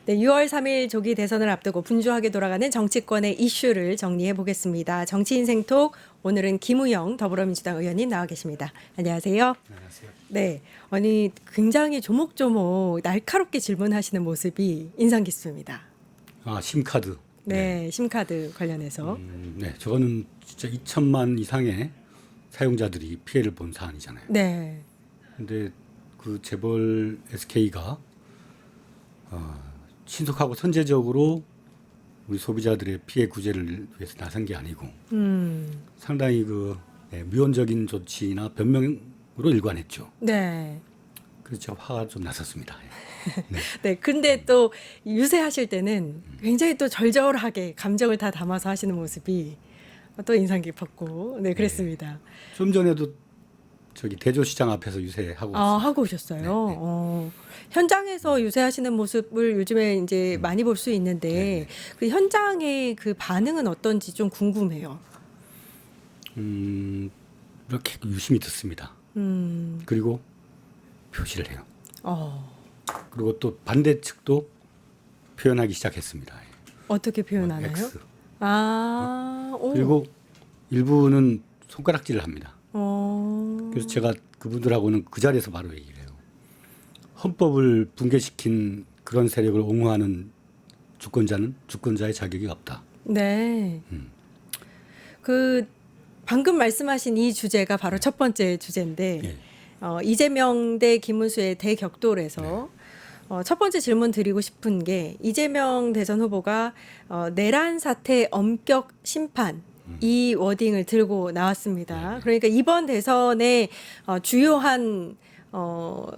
네, 6월 3일 조기 대선을 앞두고 분주하게 돌아가는 정치권의 이슈를 정리해 보겠습니다. 정치인생톡 오늘은 김우영 더불어민주당 의원님 나와 계십니다. 안녕하세요. 안녕하세요. 네, 아니 굉장히 조목조목 날카롭게 질문하시는 모습이 인상 깊습니다. 아, 심카드. 네, 심카드 관련해서. 네, 저거는 진짜 2천만 이상의 사용자들이 피해를 본 사안이잖아요. 네, 근데 그 재벌 SK가 신속하고 선제적으로 우리 소비자들의 피해 구제를 위해서 나선 게 아니고 상당히 미온적인 조치나 변명으로 일관했죠. 네. 그래서 화가 좀 났었습니다. 네. 네, 근데 또 유세하실 때는 굉장히 또 절절하게 감정을 다 담아서 하시는 모습이 또 인상 깊었고, 네, 그랬습니다. 좀 전에도 저기 대조시장 앞에서 유세하고 아, 하고 오셨어요. 네, 네. 현장에서 유세하시는 모습을 요즘에 이제 많이 볼 수 있는데, 네, 네. 그 현장의 그 반응은 어떤지 좀 궁금해요. 이렇게 유심히 듣습니다. 그리고 표시를 해요. 어, 그리고 또 반대 측도 표현하기 시작했습니다. 어떻게 표현하나요? X. 아, 오. 그리고 일부는 손가락질을 합니다. 어, 그래서 제가 그분들하고는 그 자리에서 바로 얘기를 해요. 헌법을 붕괴시킨 그런 세력을 옹호하는 주권자는 주권자의 자격이 없다. 네. 그 방금 말씀하신 이 주제가 바로 첫 번째 주제인데, 예. 이재명 대 김문수의 대격돌에서 첫 번째 질문 드리고 싶은 게 이재명 대선 후보가 내란 사태 엄격 심판 이 워딩을 들고 나왔습니다. 그러니까 이번 대선의 주요한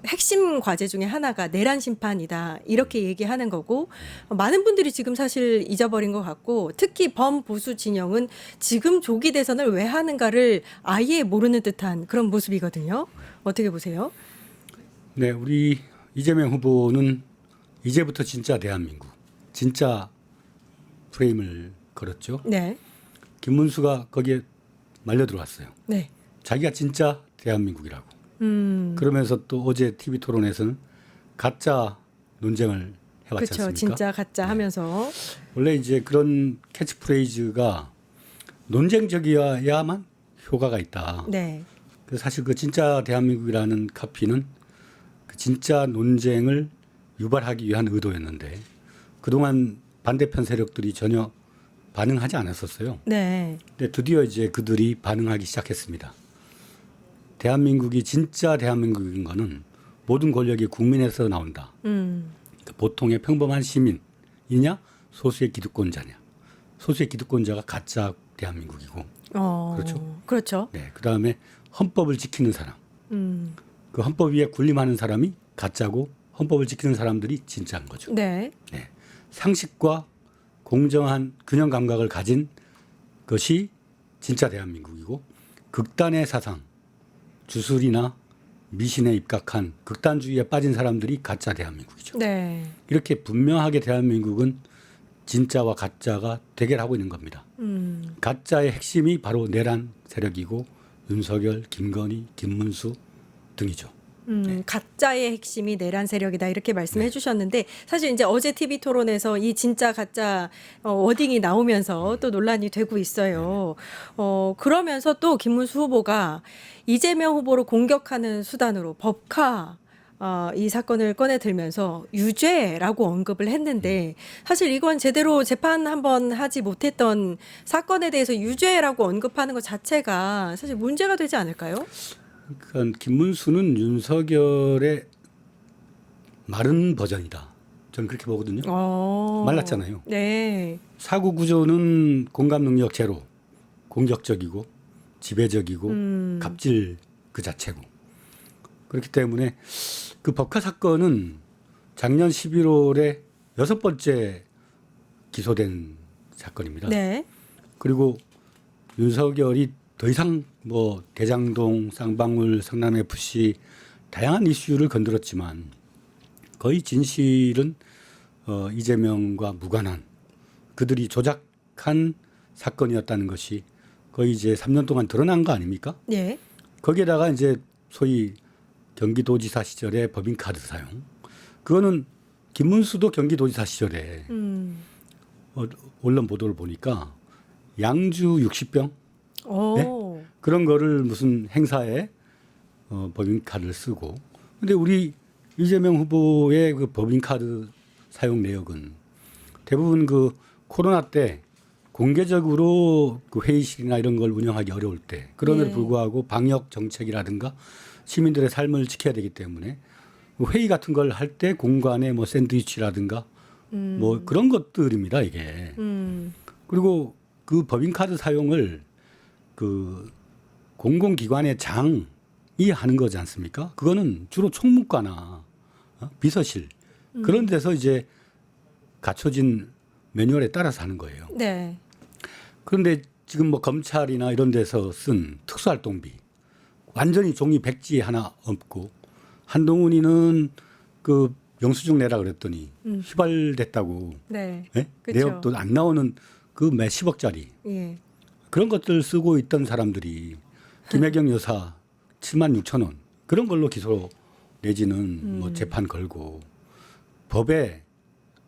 핵심 과제 중에 하나가 내란 심판이다 이렇게 얘기하는 거고 많은 분들이 지금 사실 잊어버린 것 같고 특히 범보수 진영은 지금 조기 대선을 왜 하는가를 아예 모르는 듯한 그런 모습이거든요. 어떻게 보세요? 네, 우리 이재명 후보는 이제부터 진짜 대한민국, 진짜 프레임을 걸었죠. 네, 김문수가 거기에 말려 들어왔어요. 네, 자기가 진짜 대한민국이라고. 그러면서 또 어제 TV 토론에서는 가짜 논쟁을 해왔지 그렇죠. 않습니까? 진짜 가짜 하면서 원래 이제 그런 캐치프레이즈가 논쟁적이어야만 효과가 있다. 네, 그래서 사실 그 진짜 대한민국이라는 카피는 그 진짜 논쟁을 유발하기 위한 의도였는데 그동안 반대편 세력들이 전혀 반응하지 않았었어요. 네, 근데 드디어 이제 그들이 반응하기 시작했습니다. 대한민국이 진짜 대한민국인 거는 모든 권력이 국민에서 나온다. 그러니까 보통의 평범한 시민이냐 소수의 기득권자냐. 소수의 기득권자가 가짜 대한민국이고. 그렇죠. 그렇죠. 네, 그다음에 헌법을 지키는 사람. 그 헌법 위에 군림하는 사람이 가짜고 헌법을 지키는 사람들이 진짜인 거죠. 네, 네. 상식과 공정한 균형 감각을 가진 것이 진짜 대한민국이고 극단의 사상, 주술이나 미신에 입각한 극단주의에 빠진 사람들이 가짜 대한민국이죠. 네, 이렇게 분명하게 대한민국은 진짜와 가짜가 대결하고 있는 겁니다. 가짜의 핵심이 바로 내란 세력이고 윤석열, 김건희, 김문수 등이죠. 가짜의 핵심이 내란 세력이다 이렇게 말씀해 주셨는데 사실 이제 어제 TV 토론에서 이 진짜 가짜 워딩이 나오면서 또 논란이 되고 있어요. 그러면서 또 김문수 후보가 이재명 후보를 공격하는 수단으로 법카 이 사건을 꺼내 들면서 유죄라고 언급을 했는데 사실 이건 제대로 재판 한번 하지 못했던 사건에 대해서 유죄라고 언급하는 것 자체가 사실 문제가 되지 않을까요? 그러니까 김문수는 윤석열의 마른 버전이다. 저는 그렇게 보거든요. 말랐잖아요. 네. 사고 구조는 공감 능력 제로, 공격적이고 지배적이고 갑질 그 자체고. 그렇기 때문에 그 법카 사건은 작년 11월에 6번째 기소된 사건입니다. 네. 그리고 윤석열이 더 이상 뭐 대장동, 쌍방울, 성남FC 다양한 이슈를 건드렸지만 거의 진실은 이재명과 무관한 그들이 조작한 사건이었다는 것이 거의 이제 3년 동안 드러난 거 아닙니까? 네. 거기에다가 이제 소위 경기도지사 시절의 법인카드 사용. 그거는 김문수도 경기도지사 시절에 음. 언론 보도를 보니까 양주 60병 오. 그런 거를 무슨 행사에 법인카드를 쓰고 근데 우리 이재명 후보의 그 법인카드 사용 내역은 대부분 그 코로나 때 공개적으로 그 회의실이나 이런 걸 운영하기 어려울 때 그럼에도 예. 불구하고 방역 정책이라든가 시민들의 삶을 지켜야 되기 때문에 회의 같은 걸 할 때 공간에 뭐 샌드위치라든가 뭐 그런 것들입니다 이게. 그리고 그 법인카드 사용을 그 공공기관의 장이 하는 거지 않습니까? 그거는 주로 총무과나 비서실 그런 데서 이제 갖춰진 매뉴얼에 따라서 하는 거예요. 네. 그런데 지금 뭐 검찰이나 이런 데서 쓴 특수활동비 완전히 종이 백지 하나 없고 한동훈이는 그 영수증 내라 그랬더니 휘발됐다고 네. 예? 그쵸. 내역도 안 나오는 그 몇십억짜리 예. 그런 것들 쓰고 있던 사람들이 김혜경 여사 7만 6천 원 그런 걸로 기소 내지는 뭐 재판 걸고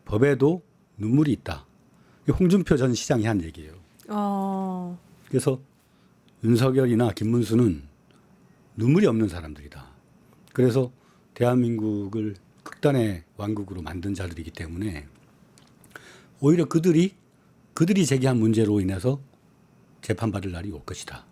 법에도 눈물이 있다. 홍준표 전 시장이 한 얘기예요. 그래서 윤석열이나 김문수는 눈물이 없는 사람들이다. 그래서 대한민국을 극단의 왕국으로 만든 자들이기 때문에 오히려 그들이 제기한 문제로 인해서 재판받을 날이 올 것이다.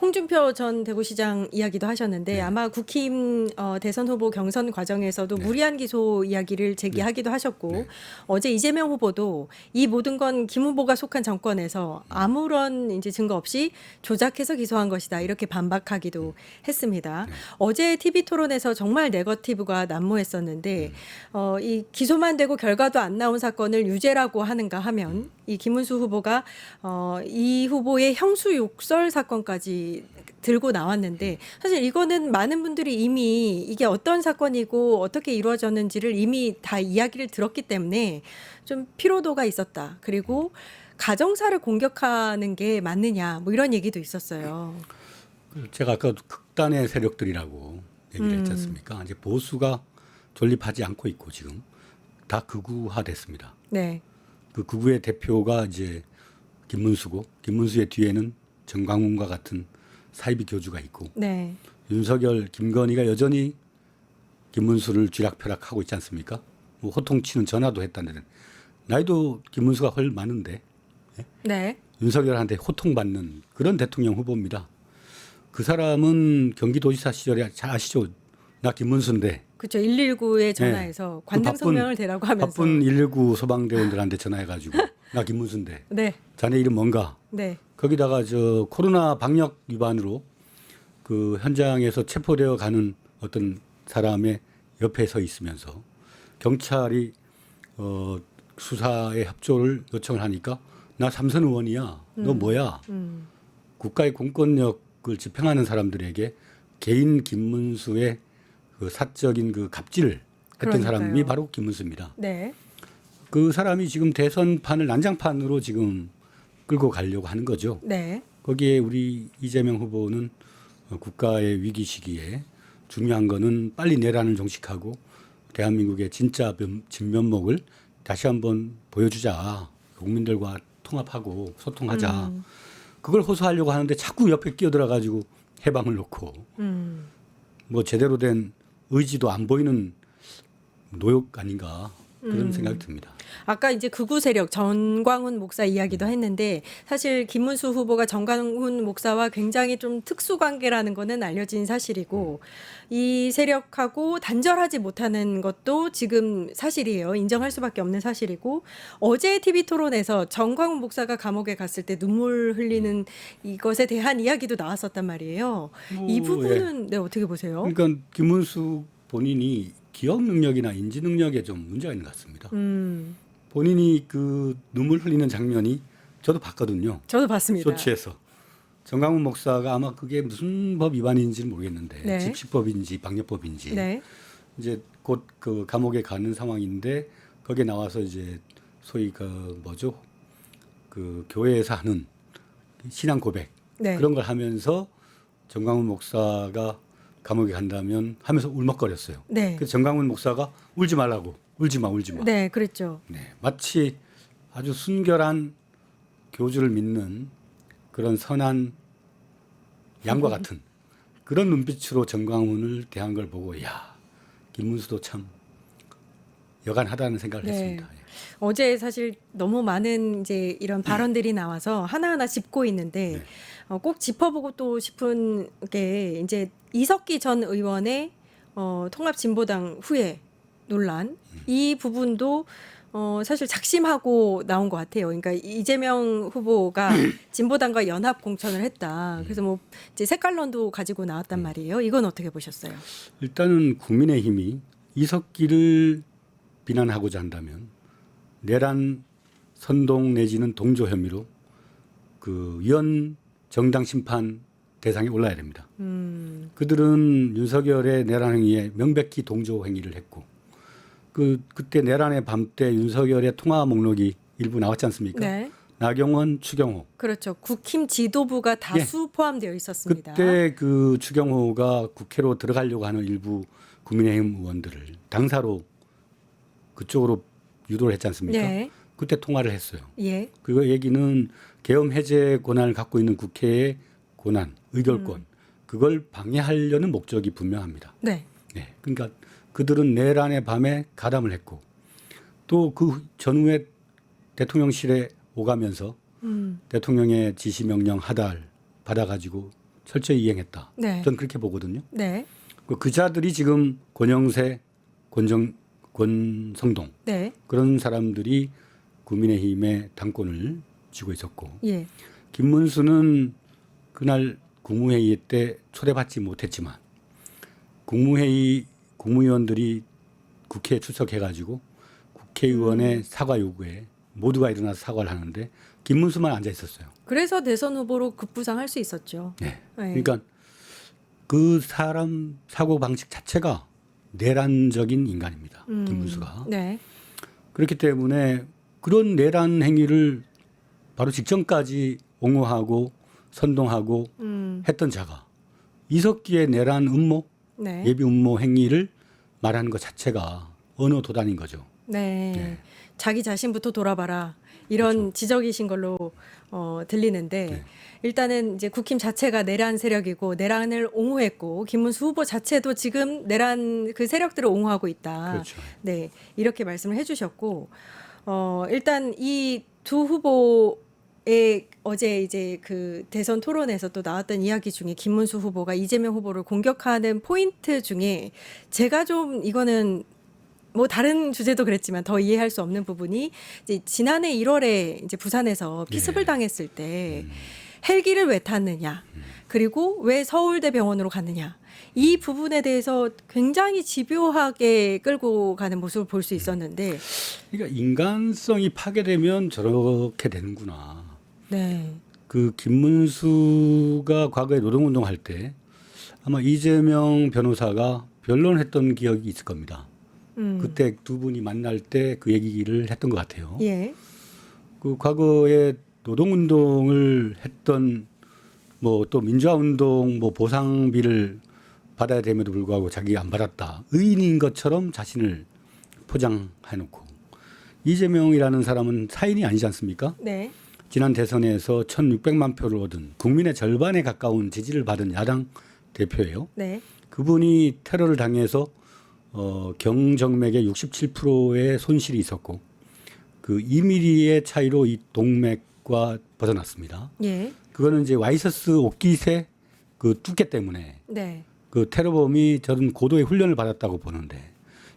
홍준표 전 대구시장 이야기도 하셨는데 아마 국힘 대선 후보 경선 과정에서도 무리한 기소 이야기를 제기하기도 하셨고 어제 이재명 후보도 이 모든 건 김 후보가 속한 정권에서 아무런 이제 증거 없이 조작해서 기소한 것이다 이렇게 반박하기도 했습니다. 어제 TV 토론에서 정말 네거티브가 난무했었는데 이 기소만 되고 결과도 안 나온 사건을 유죄라고 하는가 하면 이 김문수 후보가 이 후보의 형수 욕설 사건까지 들고 나왔는데 사실 이거는 많은 분들이 이미 이게 어떤 사건이고 어떻게 이루어졌는지를 이미 다 이야기를 들었기 때문에 좀 피로도가 있었다. 그리고 가정사를 공격하는 게 맞느냐 뭐 이런 얘기도 있었어요. 제가 아까 극단의 세력들이라고 얘기를 했지 않습니까? 이제 보수가 존립하지 않고 있고 지금 다 극우화됐습니다. 네. 그 극우의 대표가 이제 김문수고 김문수의 뒤에는 정광훈과 같은 사이비 교주가 있고 네. 윤석열, 김건희가 여전히 김문수를 쥐락펴락하고 있지 않습니까? 뭐 호통치는 전화도 했다는데 나이도 김문수가 훨 많은데 네. 윤석열한테 호통받는 그런 대통령 후보입니다. 그 사람은 경기도지사 시절에 잘 아시죠? 나 김문수인데. 그렇죠. 119에 전화해서 관등 성명을 대라고 하면서 바쁜 119 소방대원들한테 전화해가지고 나 김문수인데. 네. 자네 이름 뭔가? 네. 거기다가 저 코로나 방역 위반으로 그 현장에서 체포되어 가는 어떤 사람의 옆에 서 있으면서 경찰이 수사에 협조를 요청을 하니까 나 삼선 의원이야. 너 뭐야? 국가의 공권력을 집행하는 사람들에게 개인 김문수의 그 사적인 그 갑질을 했던 그러니까요. 사람이 바로 김문수입니다. 네. 그 사람이 지금 대선판을 난장판으로 지금 끌고 가려고 하는 거죠. 네. 거기에 우리 이재명 후보는 국가의 위기 시기에 중요한 거는 빨리 내란을 종식하고 대한민국의 진짜 진면목을 다시 한번 보여주자. 국민들과 통합하고 소통하자. 그걸 호소하려고 하는데 자꾸 옆에 끼어들어 가지고 해방을 놓고 뭐 제대로 된 의지도 안 보이는 노역 아닌가 그런 생각이 듭니다. 아까 이제 극우 세력 전광훈 목사 이야기도 했는데 사실 김문수 후보가 전광훈 목사와 굉장히 좀 특수 관계라는 거는 알려진 사실이고 이 세력하고 단절하지 못하는 것도 지금 사실이에요. 인정할 수밖에 없는 사실이고 어제 TV 토론에서 전광훈 목사가 감옥에 갔을 때 눈물 흘리는 이것에 대한 이야기도 나왔었단 말이에요. 이 부분은 네, 어떻게 보세요? 그러니까 김문수 본인이 기억 능력이나 인지 능력에 좀 문제가 있는 것 같습니다. 본인이 그 눈물 흘리는 장면이 저도 봤거든요. 저도 봤습니다. 쇼츠에서. 정강훈 목사가 아마 그게 무슨 법 위반인지는 모르겠는데 네. 집시법인지 방역법인지 네. 이제 곧 그 감옥에 가는 상황인데 거기에 나와서 이제 소위 그 뭐죠? 그 교회에서 하는 신앙 고백 네. 그런 걸 하면서 정강훈 목사가 감옥에 간다면 하면서 울먹거렸어요. 네. 그래서 정강훈 목사가 울지 말라고 울지 마. 네, 그랬죠. 네, 마치 아주 순결한 교주를 믿는 그런 선한 양과 같은 그런 눈빛으로 정광훈을 대한 걸 보고 야 김문수도 참 여간하다는 생각을 네. 했습니다. 어제 사실 너무 많은 이제 이런 발언들이 나와서 하나하나 짚고 있는데 네. 꼭 짚어보고 또 싶은 게 이제 이석기 전 의원의 통합진보당 후에 논란 이 부분도 사실 작심하고 나온 것 같아요. 그러니까 이재명 후보가 진보당과 연합 공천을 했다. 그래서 뭐 이제 색깔론도 가지고 나왔단 말이에요. 이건 어떻게 보셨어요? 일단은 국민의힘이 이석기를 비난하고자 한다면 내란 선동 내지는 동조 혐의로 그 위헌 정당 심판 대상에 올라야 됩니다. 그들은 윤석열의 내란 행위에 명백히 동조 행위를 했고 그때 내란의 밤 때 윤석열의 통화 목록이 일부 나왔지 않습니까? 네. 나경원, 추경호. 그렇죠. 국힘 지도부가 다수 포함되어 있었습니다. 그때 그 추경호가 국회로 들어가려고 하는 일부 국민의힘 의원들을 당사로 그쪽으로 유도를 했지 않습니까? 네. 그때 통화를 했어요. 예. 그 얘기는 계엄 해제 권한을 갖고 있는 국회의 권한, 의결권, 그걸 방해하려는 목적이 분명합니다. 네. 네. 그러니까 그들은 내란의 밤에 가담을 했고 또 그 전후에 대통령실에 오가면서 대통령의 지시 명령 하달 받아가지고 철저히 이행했다. 네. 저는 그렇게 보거든요. 네. 그 자들이 지금 권영세, 권성동 네. 그런 사람들이 국민의힘의 당권을 쥐고 있었고 예. 김문수는 그날 국무회의 때 초대받지 못했지만 국무위원들이 국회에 출석해가지고 국회의원의 사과 요구에 모두가 일어나서 사과를 하는데 김문수만 앉아 있었어요. 그래서 대선 후보로 급부상할 수 있었죠. 네. 네. 그러니까 그 사람 사고 방식 자체가 내란적인 인간입니다. 김문수가. 네. 그렇기 때문에 그런 내란 행위를 바로 직전까지 옹호하고 선동하고 했던 자가 이석기의 내란 음모, 네. 예비 음모 행위를 말하는 것 자체가 언어 도단인 거죠. 네. 네. 자기 자신부터 돌아봐라. 이런 그렇죠. 지적이신 걸로 들리는데 네. 일단은 이제 국힘 자체가 내란 세력이고 내란을 옹호했고 김문수 후보 자체도 지금 내란 그 세력들을 옹호하고 있다. 그렇죠. 네. 이렇게 말씀을 해 주셨고 일단 이 두 후보의 어제 이제 그 대선 토론에서 또 나왔던 이야기 중에 김문수 후보가 이재명 후보를 공격하는 포인트 중에 제가 좀 이거는 뭐 다른 주제도 그랬지만 더 이해할 수 없는 부분이 이제 지난해 1월에 이제 부산에서 피습을 네. 당했을 때 헬기를 왜 탔느냐 그리고 왜 서울대 병원으로 갔느냐 이 부분에 대해서 굉장히 집요하게 끌고 가는 모습을 볼 수 있었는데 그러니까 인간성이 파괴되면 저렇게 되는구나. 네. 그 김문수가 과거에 노동운동할 때 아마 이재명 변호사가 변론했던 기억이 있을 겁니다. 그때 두 분이 만날 때 그 얘기를 했던 것 같아요. 예. 그 과거에 노동운동을 했던 뭐 또 민주화운동 뭐 보상비를 받아야 됨에도 불구하고 자기가 안 받았다. 의인인 것처럼 자신을 포장해놓고 이재명이라는 사람은 사인이 아니지 않습니까? 네. 지난 대선에서 1,600만 표를 얻은 국민의 절반에 가까운 지지를 받은 야당 대표예요. 네. 그분이 테러를 당해서 경정맥에 67%의 손실이 있었고 그 2mm의 차이로 이 동맥과 벗어났습니다. 예. 그거는 이제 와이셔츠 옷깃의 그 두께 때문에 네. 그 테러범이 저런 고도의 훈련을 받았다고 보는데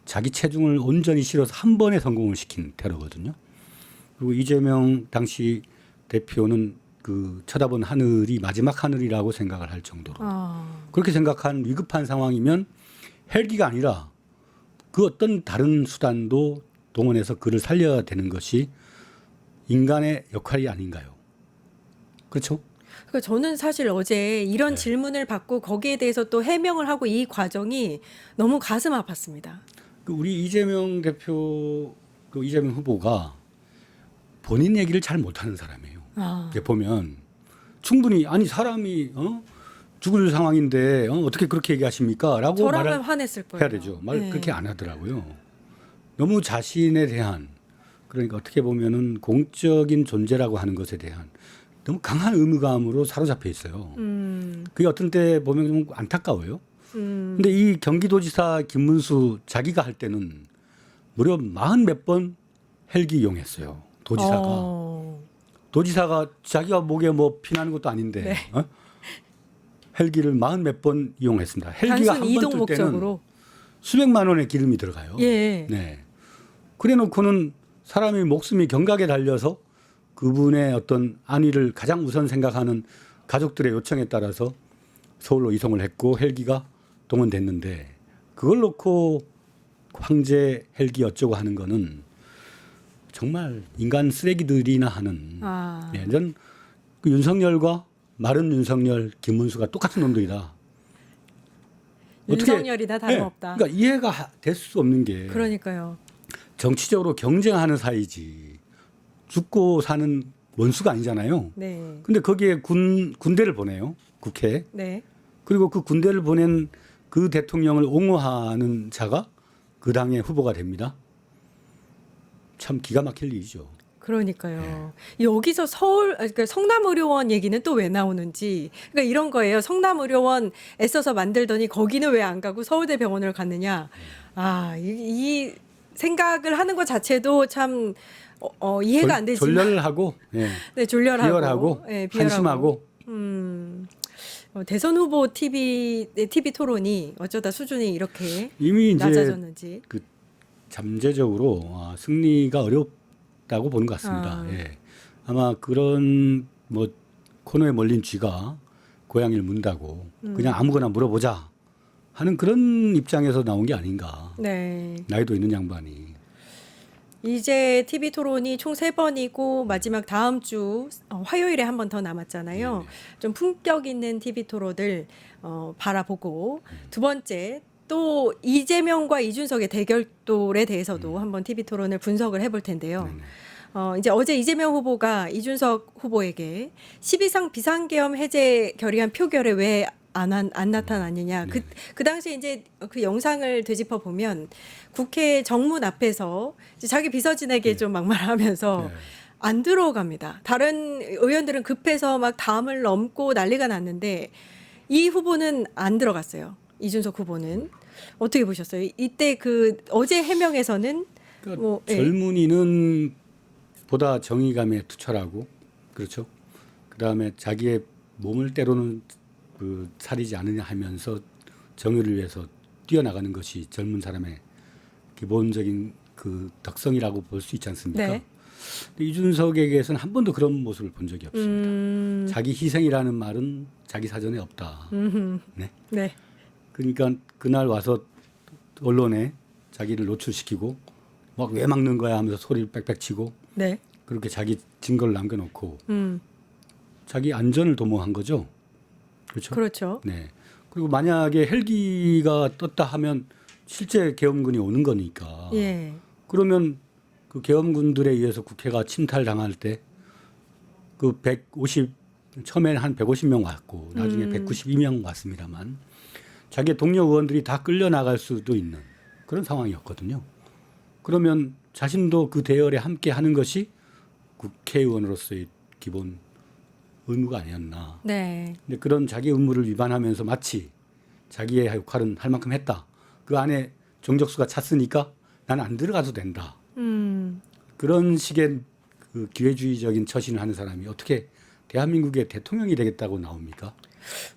자기 체중을 온전히 실어서 한 번에 성공을 시킨 테러거든요. 그리고 이재명 당시 대표는 그 쳐다본 하늘이 마지막 하늘이라고 생각을 할 정도로 그렇게 생각한 위급한 상황이면 헬기가 아니라 그 어떤 다른 수단도 동원해서 그를 살려야 되는 것이 인간의 역할이 아닌가요? 그렇죠? 그러니까 저는 사실 어제 이런 네. 질문을 받고 거기에 대해서 또 해명을 하고 이 과정이 너무 가슴 아팠습니다. 그 우리 이재명 대표, 그 이재명 후보가 본인 얘기를 잘 못하는 사람이에요. 아. 이렇게 보면 충분히 아니 사람이 죽을 상황인데 어떻게 그렇게 얘기하십니까? 라고 저라면 말을 화냈을 거예요. 해야 되죠. 말 네. 그렇게 안 하더라고요. 너무 자신에 대한 그러니까 어떻게 보면은 공적인 존재라고 하는 것에 대한 너무 강한 의무감으로 사로잡혀 있어요. 그게 어떤 때 보면 좀 안타까워요. 근데 이 경기도지사 김문수 자기가 할 때는 무려 40몇 번 헬기 이용했어요. 도지사가 자기가 목에 뭐 피나는 것도 아닌데 네. 헬기를 40몇 번 이용했습니다. 헬기가 단순 한 번 이동 뜰 때는 목적으로. 수백만 원의 기름이 들어가요. 예. 네. 그래놓고는 사람이 목숨이 경각에 달려서 그분의 어떤 안위를 가장 우선 생각하는 가족들의 요청에 따라서 서울로 이송을 했고 헬기가 동원됐는데 그걸 놓고 황제 헬기 어쩌고 하는 거는 정말 인간 쓰레기들이나 하는 예, 전 그 윤석열과 마른 윤석열, 김문수가 똑같은 놈들이다. 윤석열이나 다름없다. 예, 그러니까 이해가 될 수 없는 게 그러니까요. 정치적으로 경쟁하는 사이지 죽고 사는 원수가 아니잖아요. 네. 근데 거기에 군대를 보내요. 국회에. 네. 그리고 그 군대를 보낸 그 대통령을 옹호하는 자가 그 당의 후보가 됩니다. 참 기가 막힐 일이죠. 그러니까요. 여기서 그러니까 성남의료원 얘기는 또 왜 나오는지. 그러니까 이런 거예요. 성남의료원 애써서 만들더니 거기는 왜 안 가고 서울대병원을 갔느냐. 이 생각을 하는 것 자체도 참 이해가 안 되지만. 졸렬을 하고, 예. 네, 졸렬하고. 비열하고, 네, 한심하고. 대선 후보 TV 토론이 어쩌다 수준이 이렇게 이미 이제 낮아졌는지. 그 잠재적으로 승리가 어렵다고 보는 것 같습니다. 예. 아마 그런 뭐 코너에 몰린 쥐가 고양이를 문다고 그냥 아무거나 물어보자 하는 그런 입장에서 나온 게 아닌가. 네. 나이도 있는 양반이. 이제 TV 토론이 총 3번이고 마지막 다음 주 화요일에 한 번 더 남았잖아요. 좀 품격 있는 TV 토론을 바라보고 두 번째 또 이재명과 이준석의 대결돌에 대해서도 한번 TV 토론을 분석을 해볼 텐데요. 이제 어제 이재명 후보가 이준석 후보에게 12상 비상계엄 해제 결의안 표결에 왜 안 나타났느냐. 그 당시에 이제 그 영상을 되짚어 보면 국회 정문 앞에서 이제 자기 비서진에게 좀 막말하면서 안 들어갑니다. 다른 의원들은 급해서 막 담을 넘고 난리가 났는데 이 후보는 안 들어갔어요. 이준석 후보는. 어떻게 보셨어요? 이때 그 어제 해명에서는 그러니까 뭐 젊은이는 보다 정의감에 투철하고 그렇죠. 그다음에 자기의 몸을 때로는 그 사리지 않으냐 하면서 정의를 위해서 뛰어나가는 것이 젊은 사람의 기본적인 그 덕성이라고 볼 수 있지 않습니까? 네. 근데 이준석에게서는 한 번도 그런 모습을 본 적이 없습니다. 자기 희생이라는 말은 자기 사전에 없다. 네. 네. 그러니까 그날 와서 언론에 자기를 노출시키고 막 왜 막는 거야 하면서 소리를 빽빽 치고 네. 그렇게 자기 증거를 남겨놓고 자기 안전을 도모한 거죠. 그렇죠. 그렇죠. 네. 그리고 만약에 헬기가 떴다 하면 실제 계엄군이 오는 거니까. 예. 그러면 그 계엄군들에 의해서 국회가 침탈당할 때 그 150 처음에는 한 150명 왔고 나중에 192명 왔습니다만 자기 동료 의원들이 다 끌려 나갈 수도 있는 그런 상황이었거든요. 그러면 자신도 그 대열에 함께 하는 것이 국회의원으로서의 기본 의무가 아니었나. 네. 근데 그런 자기 의무를 위반하면서 마치 자기의 역할은 할 만큼 했다. 그 안에 정적수가 찼으니까 나는 안 들어가도 된다. 그런 식의 그 기회주의적인 처신을 하는 사람이 어떻게 대한민국의 대통령이 되겠다고 나옵니까?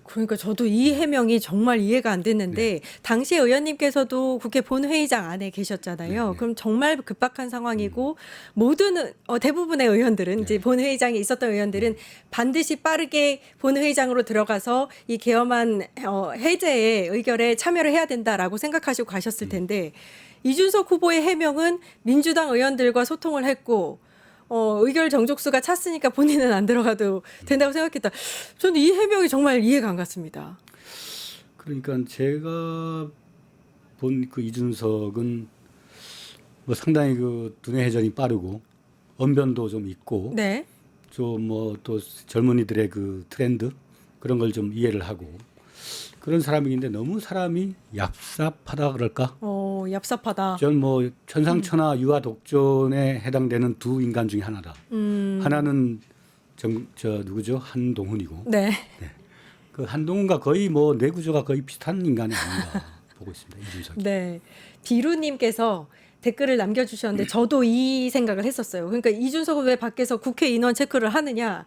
그러니까 저도 이 해명이 정말 이해가 안 됐는데 당시 의원님께서도 국회 본회의장 안에 계셨잖아요. 그럼 정말 급박한 상황이고 모든 대부분의 의원들은 이제 본회의장에 있었던 의원들은 반드시 빠르게 본회의장으로 들어가서 이 계엄안 해제의 의결에 참여를 해야 된다라고 생각하시고 가셨을 텐데 이준석 후보의 해명은 민주당 의원들과 소통을 했고 의결 정족수가 찼으니까 본인은 안 들어가도 된다고 생각했다. 저는 이 해명이 정말 이해가 안 갔습니다. 그러니까 제가 본 그 이준석은 뭐 상당히 그 두뇌 회전이 빠르고 언변도 좀 있고 네. 좀 뭐 또 젊은이들의 그 트렌드 그런 걸 좀 이해를 하고 그런 사람이긴데 너무 사람이 얍삽하다 그럴까? 얍삽하다. 전 뭐 천상천하 유아 독존에 해당되는 두 인간 중에 하나다. 하나는 누구죠? 한동훈이고. 네. 그 한동훈과 거의 뭐 뇌구조가 거의 비슷한 인간이 아닌가 보고 있습니다. 이준석이. 네. 비루님께서 댓글을 남겨주셨는데 저도 이 생각을 했었어요. 그러니까 이준석은 왜 밖에서 국회 인원 체크를 하느냐,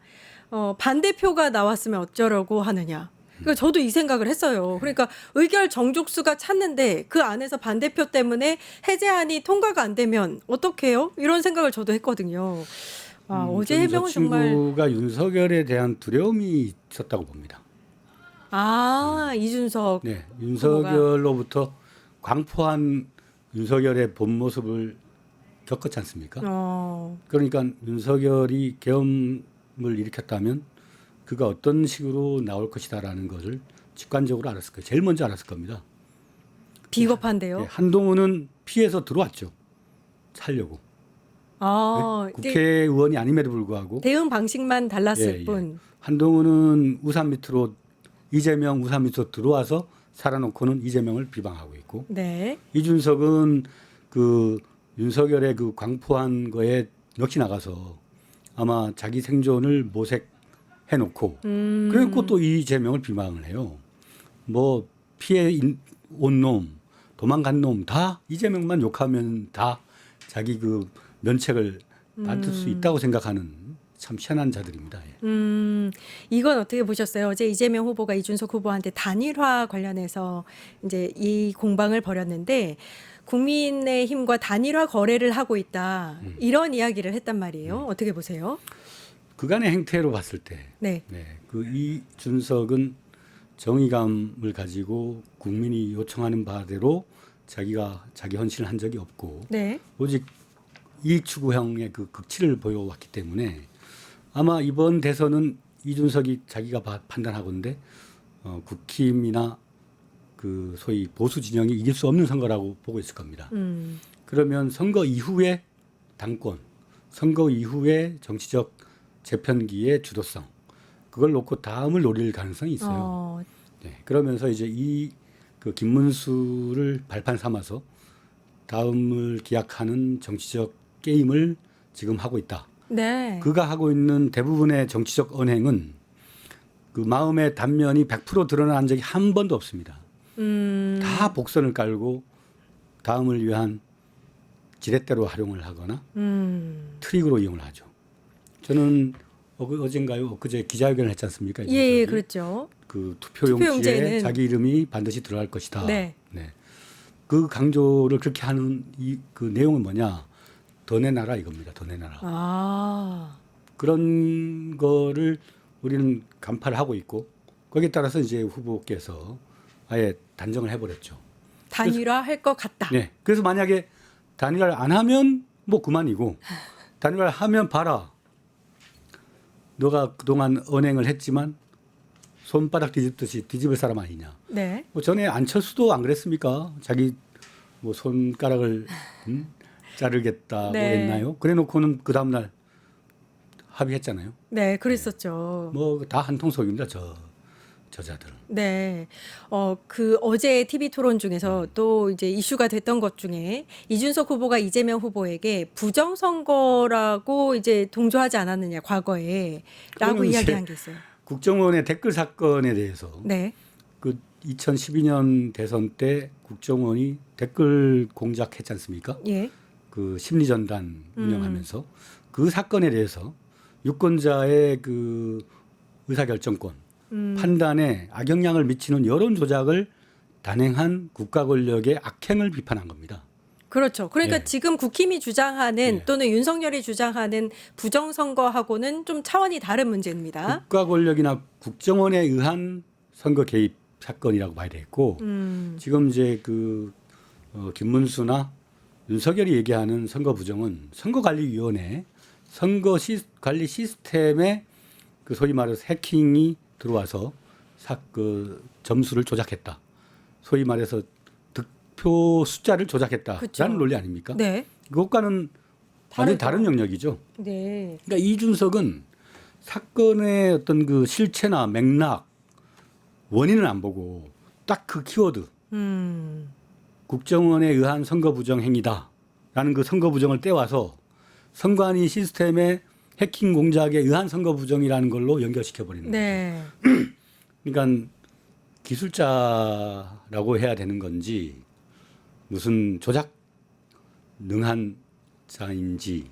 반대표가 나왔으면 어쩌려고 하느냐. 그러니까 저도 이 생각을 했어요. 그러니까 의결 정족수가 찼는데 그 안에서 반대표 때문에 해제안이 통과가 안 되면 어떡해요? 이런 생각을 저도 했거든요. 어제 해명은 저 정말 친구가 윤석열에 대한 두려움이 있었다고 봅니다. 이준석 네, 윤석열로부터 광포한 윤석열의 본 모습을 겪었지 않습니까? 그러니까 윤석열이 계엄을 일으켰다면 그가 어떤 식으로 나올 것이다라는 것을 직관적으로 알았을 거예요. 제일 먼저 알았을 겁니다. 비겁한데요. 네, 한동훈은 피해서 들어왔죠. 살려고. 네? 국회의원이 아님에도 불구하고 대응 방식만 달랐을 뿐. 한동훈은 우산 밑으로 이재명 우산 밑으로 들어와서 살아놓고는 이재명을 비방하고 있고 네. 이준석은 그 윤석열의 그 광포한 거에 넋이 나가서 아마 자기 생존을 모색해놓고 그리고 또 이재명을 비방을 해요. 뭐 피해 온 놈, 도망간 놈 다 이재명만 욕하면 다 자기 그 면책을 받을 수 있다고 생각하는 참 희한한 자들입니다. 이건 어떻게 보셨어요? 어제 이재명 후보가 이준석 후보한테 단일화 관련해서 이제 이 공방을 벌였는데 국민의힘과 단일화 거래를 하고 있다. 이런 이야기를 했단 말이에요. 어떻게 보세요? 그간의 행태로 봤을 때, 네. 그 이준석은 정의감을 가지고 국민이 요청하는 바대로 자기가 자기 헌신을 한 적이 없고 네. 오직 이익 추구형의 그 극치를 보여왔기 때문에 아마 이번 대선은 이준석이 자기가 판단하건대 국힘이나 그 소위 보수 진영이 이길 수 없는 선거라고 보고 있을 겁니다. 그러면 선거 이후에 당권, 선거 이후에 정치적 재편기의 주도성 그걸 놓고 다음을 노릴 가능성이 있어요. 네, 그러면서 이제 그 김문수를 발판 삼아서 다음을 기약하는 정치적 게임을 지금 하고 있다. 네. 그가 하고 있는 대부분의 정치적 언행은 그 마음의 단면이 100% 드러난 적이 한 번도 없습니다. 다 복선을 깔고 다음을 위한 지렛대로 활용을 하거나 트릭으로 이용을 하죠. 저는 어젠가요? 엊그제 기자회견을 했지 않습니까? 예, 그렇죠. 그 투표용지에 자기 이름이 반드시 들어갈 것이다. 네. 그 강조를 그렇게 하는 그 내용은 뭐냐? 더 내놔라 이겁니다. 더 내놔라. 그런 거를 우리는 간파를 하고 있고 거기에 따라서 이제 후보께서 아예 단정을 해버렸죠. 단일화 할 것 같다. 네. 그래서 만약에 단일화를 안 하면 뭐 그만이고 단일화를 하면 봐라. 너가 그동안 언행을 했지만 손바닥 뒤집듯이 뒤집을 사람 아니냐. 네. 뭐 전에 안철수도 안 그랬습니까? 자기 뭐 손가락을 자르겠다고 했나요? 그래놓고는 그 다음 날 합의했잖아요. 네, 그랬었죠. 뭐 다 한통속입니다. 저자들. 네. 그 어제 TV 토론 중에서 또 이제 이슈가 됐던 것 중에 이준석 후보가 이재명 후보에게 부정선거라고 이제 동조하지 않았느냐, 과거에. 라고 이야기한 게 있어요. 국정원의 댓글 사건에 대해서. 네. 그 2012년 대선 때 국정원이 댓글 공작했지 않습니까? 예. 그 심리전단 운영하면서 그 사건에 대해서 유권자의 그 의사결정권 판단에 악영향을 미치는 여론 조작을 단행한 국가 권력의 악행을 비판한 겁니다. 그렇죠. 그러니까 지금 국힘이 주장하는 또는 윤석열이 주장하는 부정선거하고는 좀 차원이 다른 문제입니다. 국가 권력이나 국정원에 의한 선거 개입 사건이라고 봐야 되겠고 지금 이제 그 김문수나 윤석열이 얘기하는 선거 부정은 선거관리위원회 선거관리 시스템에 그 소위 말해서 해킹이 들어와서 그 점수를 조작했다. 소위 말해서 득표 숫자를 조작했다라는 그쵸. 논리 아닙니까? 네. 그것과는 완전히 다른 영역이죠. 네. 그러니까 이준석은 사건의 어떤 그 실체나 맥락, 원인은 안 보고 딱 그 키워드 음. 국정원에 의한 선거 부정 행위다라는 그 선거 부정을 떼와서 선관위 시스템의 해킹 공작에 의한 선거 부정이라는 걸로 연결시켜 버리는 네. 거죠. 그러니까 기술자라고 해야 되는 건지 무슨 조작 능한 자인지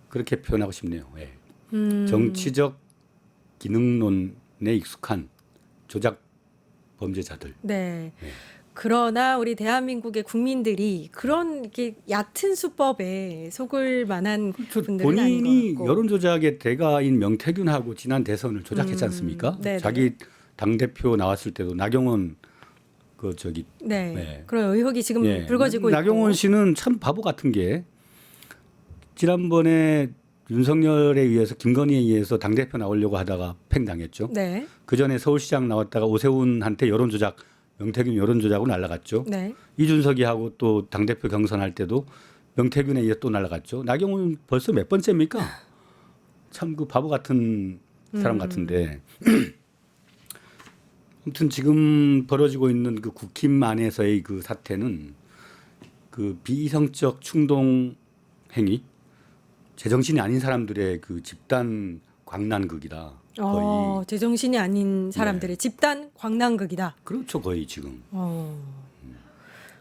그렇게 표현하고 싶네요. 예. 정치적 기능론에 익숙한 조작 범죄자들. 네. 네. 그러나 우리 대한민국의 국민들이 그런 이렇게 얕은 수법에 속을 만한 분들은 아닌 본인이 것 같고. 여론조작의 대가인 명태균하고 지난 대선을 조작했지 않습니까? 네네. 자기 당대표 나왔을 때도 나경원 그 저기 네. 네. 그런 의혹이 지금 예. 불거지고 나경원 있고. 씨는 참 바보 같은 게 지난번에 윤석열에 의해서 김건희에 의해서 당대표 나오려고 하다가 팽당했죠. 네. 그 전에 서울시장 나왔다가 오세훈한테 여론조작, 명태균 여론조작으로 날아갔죠. 네. 이준석이하고 또 당대표 경선할 때도 명태균에 의해 또 날아갔죠. 나경원은 벌써 몇 번째입니까? 참 그 바보 같은 사람 같은데. 아무튼 지금 벌어지고 있는 그 국힘 안에서의 그 사태는 그 비이성적 충동 행위, 제정신이 아닌 사람들의 그 집단 광난극이다. 거의 제정신이 아닌 사람들의 집단 광난극이다. 그렇죠 거의 지금.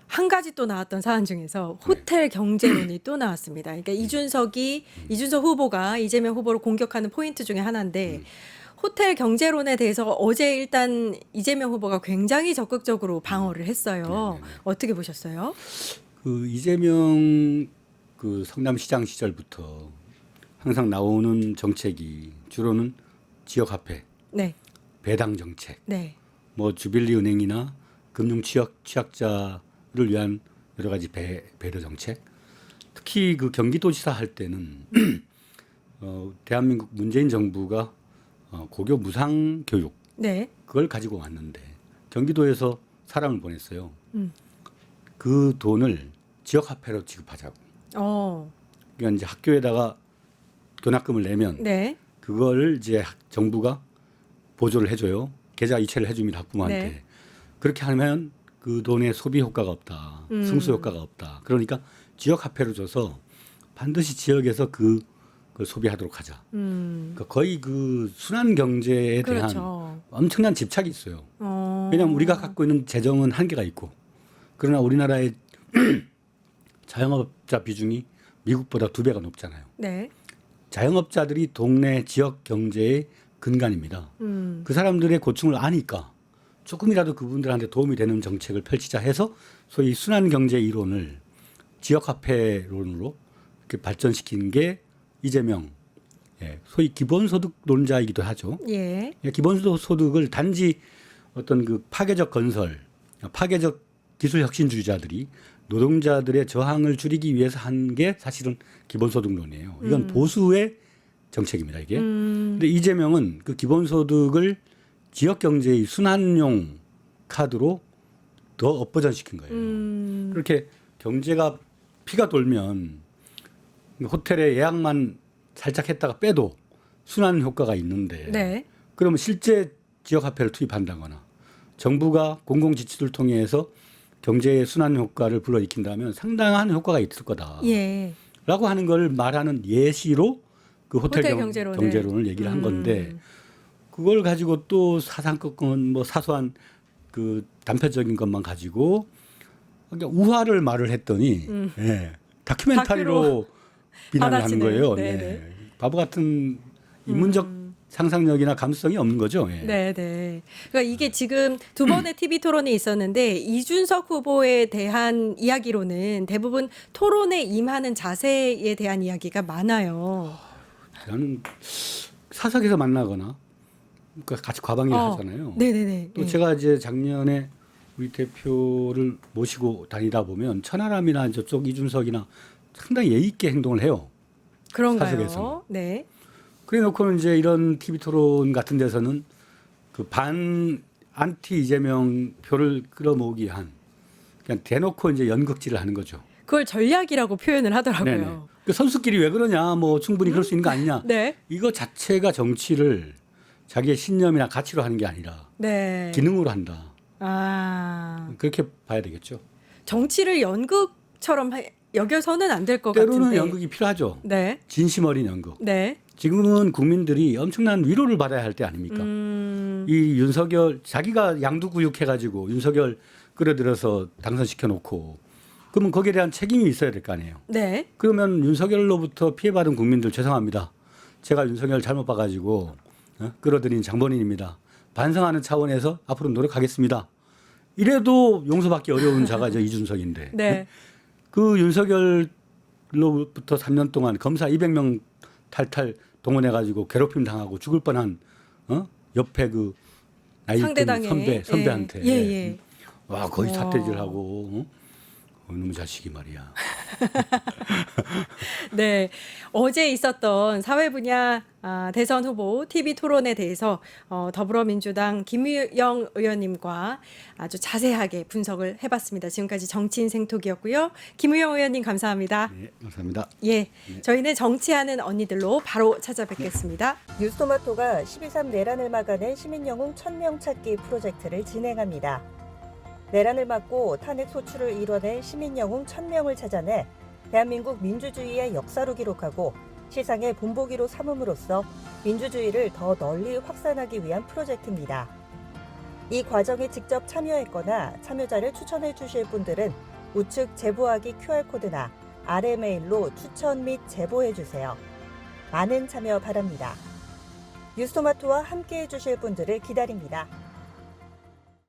한 가지 또 나왔던 사안 중에서 호텔 경제론이 또 나왔습니다. 그러니까 이준석 후보가 이재명 후보를 공격하는 포인트 중에 하나인데 호텔 경제론에 대해서 어제 일단 이재명 후보가 굉장히 적극적으로 방어를 했어요. 어떻게 보셨어요? 그 이재명 그 성남시장 시절부터 항상 나오는 정책이 주로는 지역 화폐, 네, 배당 정책, 네, 뭐 주빌리 은행이나 금융 취약자를 위한 여러 가지 배려 정책. 특히 그 경기도지사 할 때는 대한민국 문재인 정부가 고교 무상 교육 네, 그걸 가지고 왔는데 경기도에서 사람을 보냈어요. 그 돈을 지역 화폐로 지급하자고. 그러니까 이제 학교에다가 교납금을 내면 네, 그걸 이제 정부가 보조를 해줘요. 계좌 이체를 해줍니다 학부모한테. 네. 그렇게 하면 그 돈의 소비 효과가 없다, 승수 효과가 없다. 그러니까 지역 화폐로 줘서 반드시 지역에서 그걸 소비하도록 하자. 그러니까 거의 그 순환 경제에 대한 그렇죠. 엄청난 집착이 있어요. 왜냐하면 우리가 갖고 있는 재정은 한계가 있고, 그러나 우리나라의 자영업자 비중이 미국보다 2배가 높잖아요. 네, 자영업자들이 동네 지역 경제의 근간입니다. 그 사람들의 고충을 아니까 조금이라도 그분들한테 도움이 되는 정책을 펼치자 해서 소위 순환 경제 이론을 지역화폐론으로 이렇게 발전시킨 게 이재명, 소위 기본소득론자이기도 하죠. 예, 기본소득을 단지 어떤 그 파괴적 건설, 파괴적 기술 혁신주의자들이 노동자들의 저항을 줄이기 위해서 한 게 사실은 기본소득론이에요. 이건 보수의 정책입니다, 이게. 근데 이재명은 그 기본소득을 지역 경제의 순환용 카드로 더 업버전시킨 거예요. 그렇게 경제가 피가 돌면 호텔에 예약만 살짝 했다가 빼도 순환 효과가 있는데 네, 그러면 실제 지역 화폐를 투입한다거나 정부가 공공 지출을 통해서 경제의 순환 효과를 불러일으킨다면 상당한 효과가 있을 거다. 예, 라고 하는 걸 말하는 예시로 그 호텔 경제론을. 경제론을 얘기를 한 건데 그걸 가지고 또 사상권 뭐 사소한 그 단편적인 것만 가지고 그러니까 우화를 말을 했더니 다큐멘터리로 비난을 하는 받아치네. 거예요. 네네. 네. 바보 같은 인문적 상상력이나 감수성이 없는 거죠. 예. 네, 네. 그러니까 이게 지금 두 번의 TV 토론이 있었는데 이준석 후보에 대한 이야기로는 대부분 토론에 임하는 자세에 대한 이야기가 많아요. 나는 사석에서 만나거나 그러니까 같이 과방위를 하잖아요. 네네네. 또 제가 이제 작년에 우리 대표를 모시고 다니다 보면 천하람이나 저쪽 이준석이나 상당히 예의 있게 행동을 해요. 그런가요? 사석에서. 네. 그래 놓고는 이제 이런 TV 토론 같은 데서는 그 안티 이재명 표를 끌어모으기 위한 그냥 대놓고 이제 연극질을 하는 거죠. 그걸 전략이라고 표현을 하더라고요. 네네. 그 선수끼리 왜 그러냐, 뭐 충분히 그럴 수 있는 거 아니냐. 네. 이거 자체가 정치를 자기의 신념이나 가치로 하는 게 아니라 네. 기능으로 한다. 아, 그렇게 봐야 되겠죠. 정치를 연극처럼 여겨서는 안 될 것 때로는 같은데. 연극이 필요하죠. 네. 진심 어린 연극. 네. 지금은 국민들이 엄청난 위로를 받아야 할 때 아닙니까? 이 윤석열 자기가 양두구육해가지고 윤석열 끌어들여서 당선시켜 놓고 그러면 거기에 대한 책임이 있어야 될 거 아니에요. 네. 그러면 윤석열로부터 피해받은 국민들 죄송합니다. 제가 윤석열 잘못 봐가지고 끌어들인 장본인입니다. 반성하는 차원에서 앞으로 노력하겠습니다. 이래도 용서받기 어려운 자가 이제 이준석인데 네. 그 윤석열로부터 3년 동안 검사 200명 탈탈 동원해가지고 괴롭힘 당하고 죽을 뻔한 옆에 그 나이 든 상대당의 선배한테 예. 와 거의 와. 사태질하고 너무 자식이 말이야. 네. 어제 있었던 사회 분야 대선 후보 TV 토론에 대해서 더불어민주당 김유영 의원님과 아주 자세하게 분석을 해봤습니다. 지금까지 정치인 생톡이었고요. 김유영 의원님 감사합니다. 네, 감사합니다. 예, 저희는 정치하는 언니들로 바로 찾아뵙겠습니다. 뉴스토마토가 12.3 내란을 막아낸 시민영웅 1000명 찾기 프로젝트를 진행합니다. 내란을 막고 탄핵 소추를 이뤄낸 시민영웅 1000명을 찾아내 대한민국 민주주의의 역사로 기록하고 시상의 본보기로 삼음으로써 민주주의를 더 널리 확산하기 위한 프로젝트입니다. 이 과정에 직접 참여했거나 참여자를 추천해 주실 분들은 우측 제보하기 QR코드나 아래 메일로 추천 및 제보해 주세요. 많은 참여 바랍니다. 뉴스토마토와 함께해 주실 분들을 기다립니다.